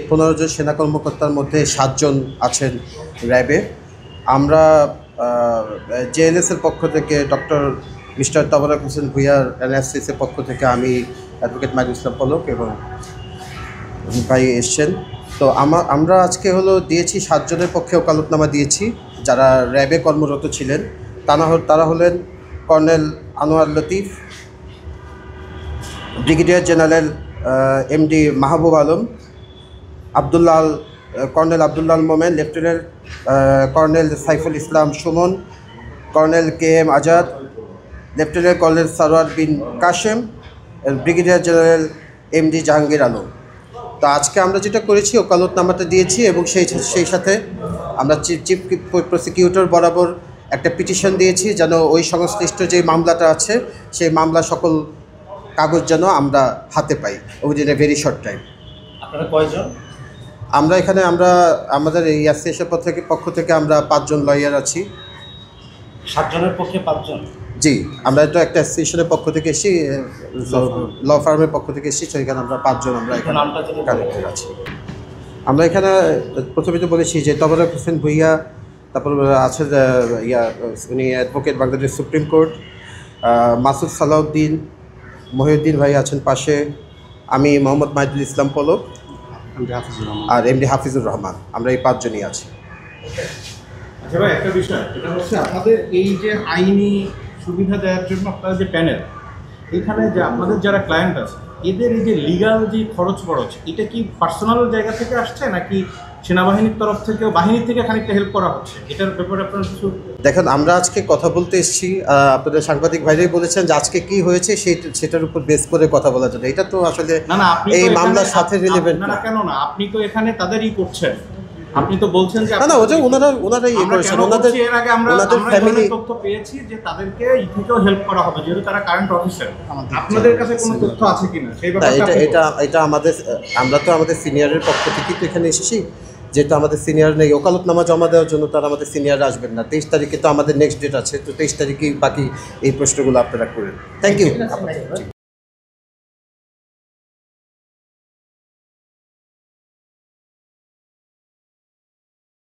15 জন সেনা কর্মকর্তার মধ্যে 7 জন আছেন র্যাবে। আমরা জেএনএসের পক্ষ থেকে ডক্টর মিস্টার তাবারক হোসেন ভূঁইয়ার এনএসসিসের পক্ষ থেকে আমি অ্যাডভোকেট মাহিদুল ইসলাম পলক এবং ভাই এসছেন। তো আমরা আজকে দিয়েছি 7 জনের পক্ষে ওকালতনামা দিয়েছি যারা র্যাবে কর্মরত ছিলেন। তারা হলেন colonel Anwar Latif, brigadier general MD Mahbub Alam, colonel Abdullah Momen, lieutenant colonel Saiful Islam Sumon, colonel K M Azad, lieutenant colonel Sarwar Bin Kashem, brigadier general MD Jahangir Alam. তো আজকে আমরা যেটা করেছি ওকালতনামাটা দিয়েছি এবং সেই সাথে আমরা চিফ প্রসিকিউটর বরাবর একটা পিটিশন দিয়েছি যেন ওই সংশ্লিষ্ট যে মামলাটা আছে সেই মামলা সকল কাগজ যেন আমরা হাতে পাই within a very short time. আপনারা কয়জন? আমরা আমাদের এই অ্যাসোসিয়েশনের পক্ষ থেকে আমরা 5 জন লয়ার আছি। 7 জনের পক্ষে 5 জন? জি, আমরা তো একটা অ্যাসোসিয়েশনের পক্ষ থেকে এসেছি, ল ফার্মের পক্ষ থেকে এসেছি। সেখানে আমরা 5 জন আমরা এখানে কানেক্টেড আছি। আমরা এখানে প্রথমে তো বলেছি যে তাবারক হোসেন ভূঁইয়া, তারপর আছে উনি advocate Bangladesh supreme court, Masud Salauddin, Mohiuddin ভাই আছেন পাশে, আমি মোহাম্মদ মাহিদুল ইসলাম পলক আর এমডি হাফিজুর রহমান। আমরা এই 5 জনই আছি। আচ্ছা ভাই, একটা বিষয় এটা হচ্ছে আপনাদের এই যে আইনি সুবিধা দেওয়ার জন্য আপনাদের যে প্যানেল, এখানে যে আপনাদের যারা ক্লায়েন্ট আছে এদের এই যে লিগাল যে খরচ এটা কি পার্সোনাল জায়গা থেকে আসছে নাকি সেনাবাহিনীর তরফ থেকেও বাহিনীর থেকে খানিকটা হেল্প করা হচ্ছে? এটার ব্যাপারে আপনার কিছু দেখেন, আমরা আজকে কথা বলতে এসেছি, আপনাদের সাংবাদিক ভাইরাই বলেছেন যে আজকে কি হয়েছে সেটার উপর বেস করে কথা বলার জন্য। এটা তো আসলে এই মামলার সাথে রিলেভেন্ট না। কেন না, আপনি তো এখানে তাদেরই করছেন, আপনি তো বলছেন যে না ওটা ওনারাই করেছেন। এর আগে আমরা ফ্যামিলি তথ্য পেয়েছি যে তাদেরকে এই থেকেও হেল্প করা হবে যেহেতু তারা কারেন্ট অফিসার। আপনাদের কাছে কোনো তথ্য আছে কিনা সেই ব্যাপারে? এটা আমরা তো আমাদের সিনিয়রের পক্ষ থেকেই তো এখানে এসেছি। যেহেতু আমাদের সিনিয়র নেই, ওকালতনামা জমা দেওয়ার জন্য তারা আমাদের সিনিয়র আসবেন না। 23 তারিখে তো আমাদের নেক্সট ডেট আছে, তো 23 তারিখেই বাকি এই প্রশ্নগুলো আপনারা করেন। Thank you.